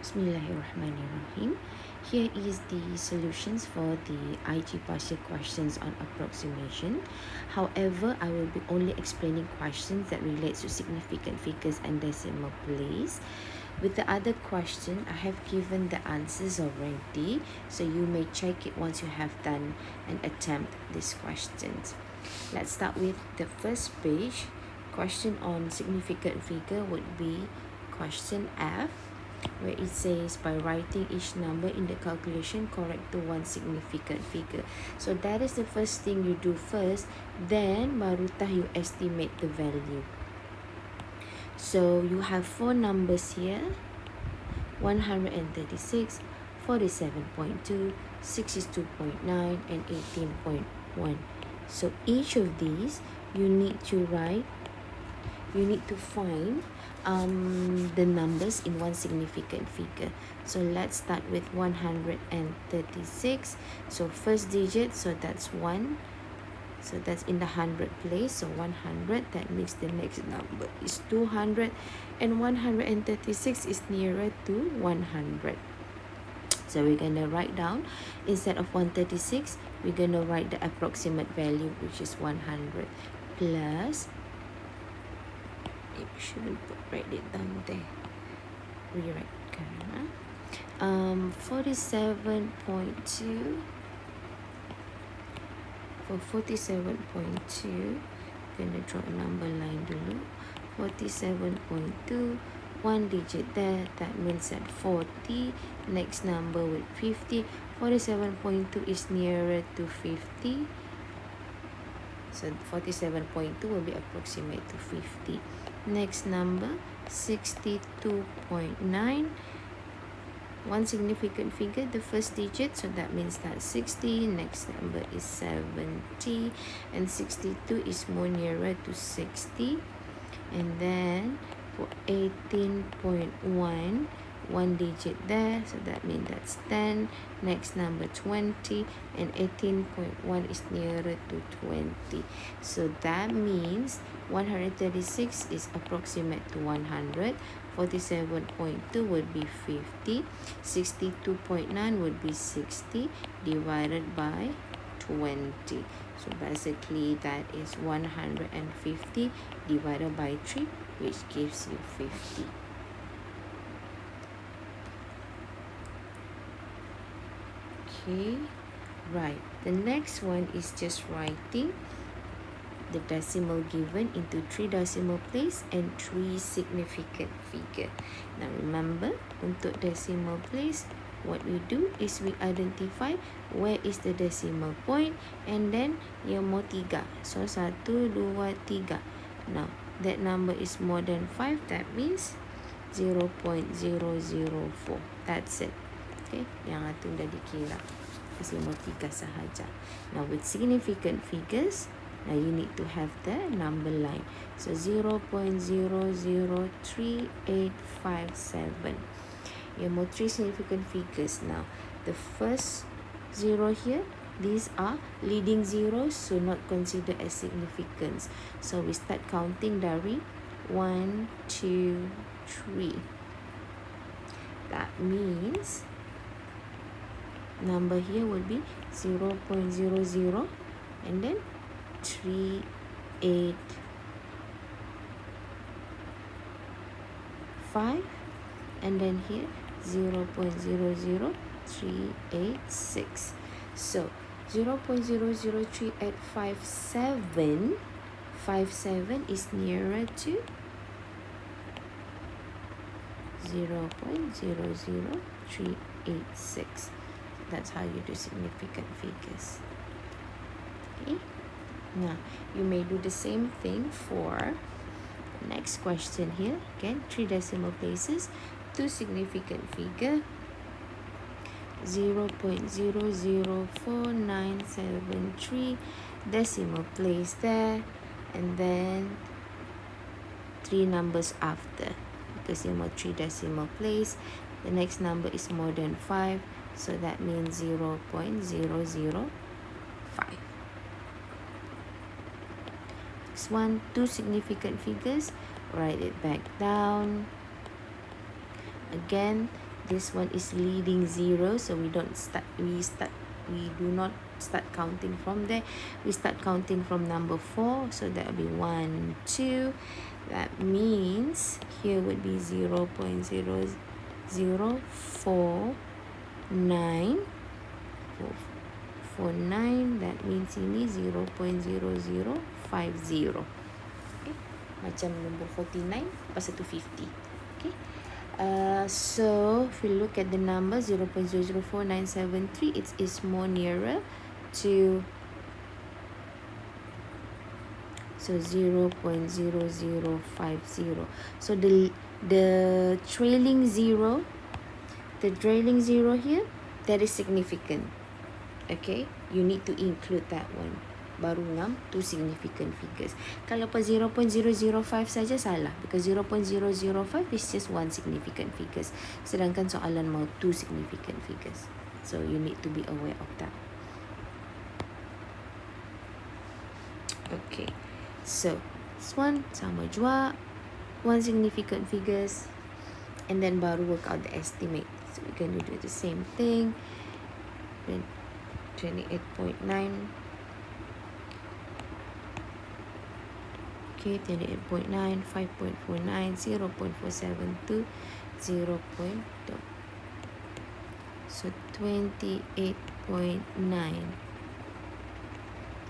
Bismillahirrahmanirrahim. Here is the solutions for the IG partial questions on approximation. However, I will be only explaining questions that relates to significant figures and decimal place. With the other question, I have given the answers already, so you may check it once you have done and attempt these questions. Let's start with the first page. Question on significant figure would be question F, where it says by writing each number in the calculation correct to one significant figure. So that is the first thing you do first, then barutah you estimate the value. So you have four numbers here: 136, 47.2, 62.9, and 18.1. So each of these you need to find the numbers in one significant figure. So let's start with 136. So first digit, so that's 1. So that's in the 100 place. So 100, that means the next number is 200. And 136 is nearer to 100. So we're going to write down, instead of 136, we're going to write the approximate value, which is 100 plus, shouldn't write it down there, rewrite 47.2. for 47.2, gonna draw a number line dulu. 47.2, one digit there, that means at 40, next number with 50. 47.2 is nearer to 50, so 47.2 will be approximate to 50. Next number, 62.9, one significant figure, the first digit, so that means that's 60. Next number is 70, and 62 is more nearer to 60. And then for 18.1, one digit there, so that means that's 10. Next number 20, and 18.1 is nearer to 20. So that means 136 is approximate to 100. 47.2 would be 50. 62.9 would be 60 divided by 20. So basically that is 150 divided by 3, which gives you 50. Okay, right. The next one is just writing the decimal given into 3 decimal place and 3 significant figure. Now remember, untuk decimal place, what we do is we identify where is the decimal point, and then yang mau 3. So 1, 2, 3. Now that number is more than 5, that means 0.004. That's it. Okay, yang itu dah dikira decimal 3 sahaja. Now with significant figures, now you need to have the number line. So 0.003857. You have 3 significant figures now. The first 0 here, these are leading zeros, so not considered as significance. So we start counting dari 1, 2, 3. That means number here will be 0.00, and then 3, 8, 5, and then here 0.00386. So 0.00387 is nearer to 0.00386. That's how you do significant figures. Okay. Now you may do the same thing for next question here. Again, 3 decimal places, 2 significant figure, 0.004973 decimal place there, and then 3 numbers after, because you have 3 decimal place. The next number is more than 5, so that means 0.005. Next one, 2 significant figures, write it back down. Again, this one is leading 0, so we do not start counting from there. We start counting from number 4, so that will be 1, 2. That means here would be 0.0049. For 9, that means ini 0.0050. Okay, macam number 49 lepas 150. Okay, so if we look at the number 0.004973, it is more nearer to 0.0050. So the trailing zero here, that is significant. Okay, you need to include that one. Baru ngam two significant figures. Kalau pas 0.005 saja salah, because 0.005 is just one significant figures. Sedangkan soalan mau two significant figures. So you need to be aware of that. Okay, so this one sama jua, one significant figures, and then baru work out the estimate. So we're going to do the same thing. Then 28.9. Okay, 28.9, 5.49, 0.472, 0.2. So 28.9.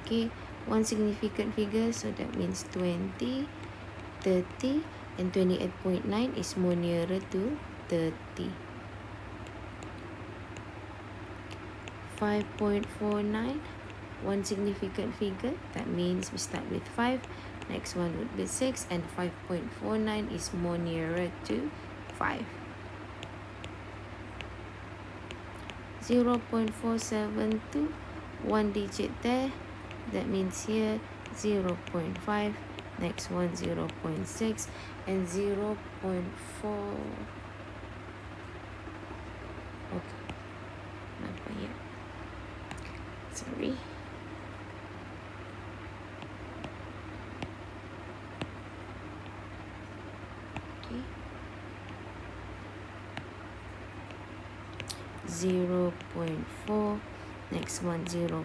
Okay, one significant figure, so that means 20, 30, and 28.9 is more nearer to 30. 5.49, one significant figure, that means we start with 5, next one would be 6, and 5.49 is more nearer to 5. 0.472, one digit there, that means here 0.5, next one 0.6, and 0.4. Okay, not yet. Sorry. Okay. 0.4, next one 0.5,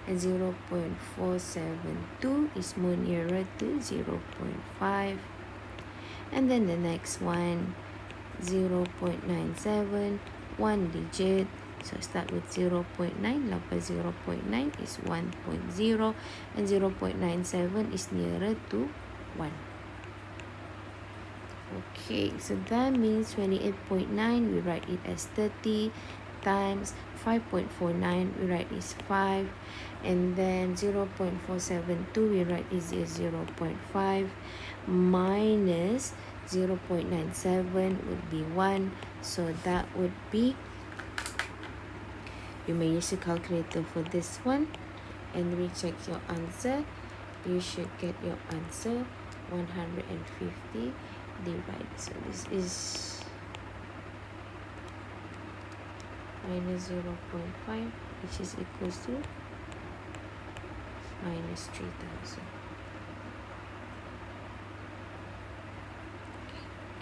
and 0.472 is more nearer to 0.5, and then the next one 0.97, one digit. So start with 0.9, lepas 0.9 is 1.0, and 0.97 is nearer to 1. Okay, so that means 28.9, we write it as 30 times 5.49, we write is 5, and then 0.472, we write is 0.5, minus 0.97 would be 1, so that would be, you may use a calculator for this one and recheck your answer. You should get your answer 150 divided. So this is minus 0.5, which is equals to minus 3,000.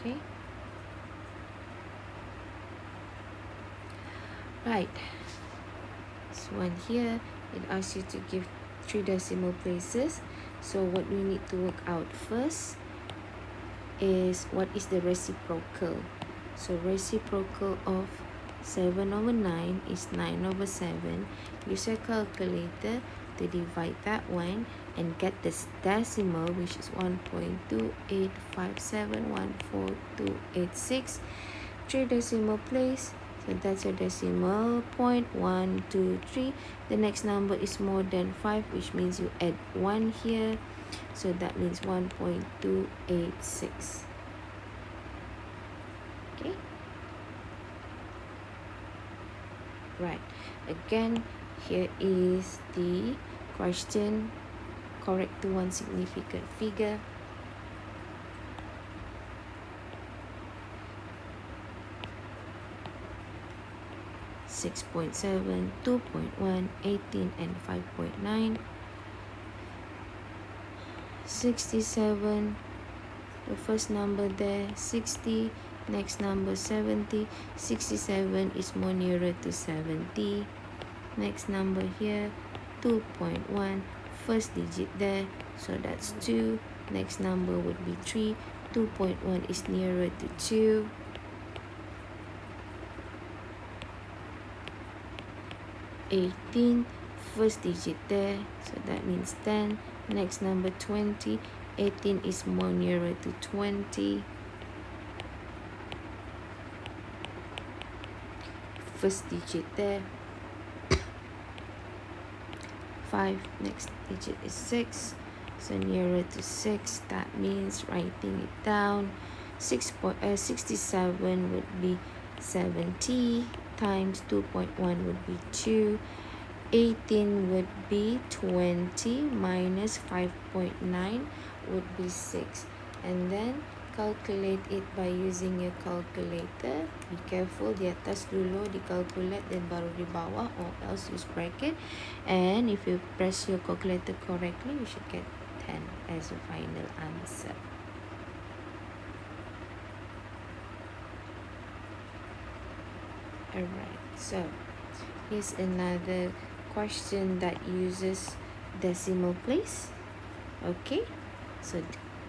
Okay. Right. This one here, it asks you to give 3 decimal places. So what we need to work out first is what is the reciprocal. So reciprocal of 7/9 is 9/7. Use your calculator to divide that one and get this decimal, which is 1.285714286. 3 decimal place. So that's your decimal point, 1, 2, 3. The next number is more than 5, which means you add 1 here. So that means 1.286. Okay. Right. Again, here is the question. Correct to one significant figure. Six 6.7, 2.1, 18, and 5.9. 67, the first number there, 60, Next number 70. 67 is more nearer to 70. Next number here 2.1, first digit there, so that's 2. Next number would be 3. 2.1 is nearer to 2. 18, first digit there, so that means 10. Next number 20. 18 is more nearer to 20. First digit there. 5, next digit is 6, so nearer to 6, that means writing it down. 67 would be 70 times 2.1 would be 2. 18 would be 20 minus 5.9 would be 6, and then calculate it by using your calculator. Be careful, di atas dulu di calculate, then baru di bawah, or else use bracket. And if you press your calculator correctly, you should get 10 as a final answer. Alright, so here's another question that uses decimal place. Okay, so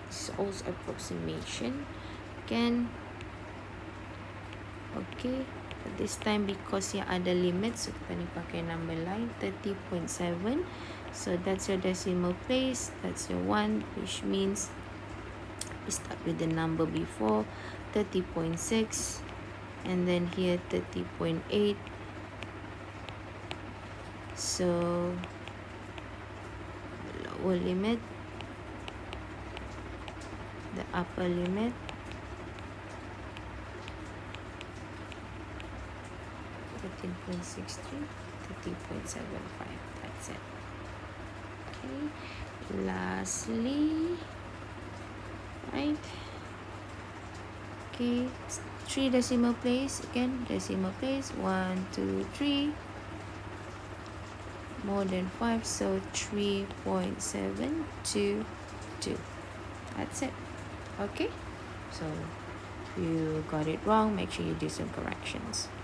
it's also approximation again. Okay, but this time because yang ada limit, so kita ni pakai number line 30.7. So that's your decimal place, that's your 1, which means we start with the number before 30.6, and then here 30.8. So the lower limit, the upper limit, 13.63, 30.75. That's it. Okay, lastly, right, okay, 3 decimal place. Again, decimal place 1, 2, 3, more than 5, so 3.722. That's it. Okay, so if you got it wrong, make sure you do some corrections.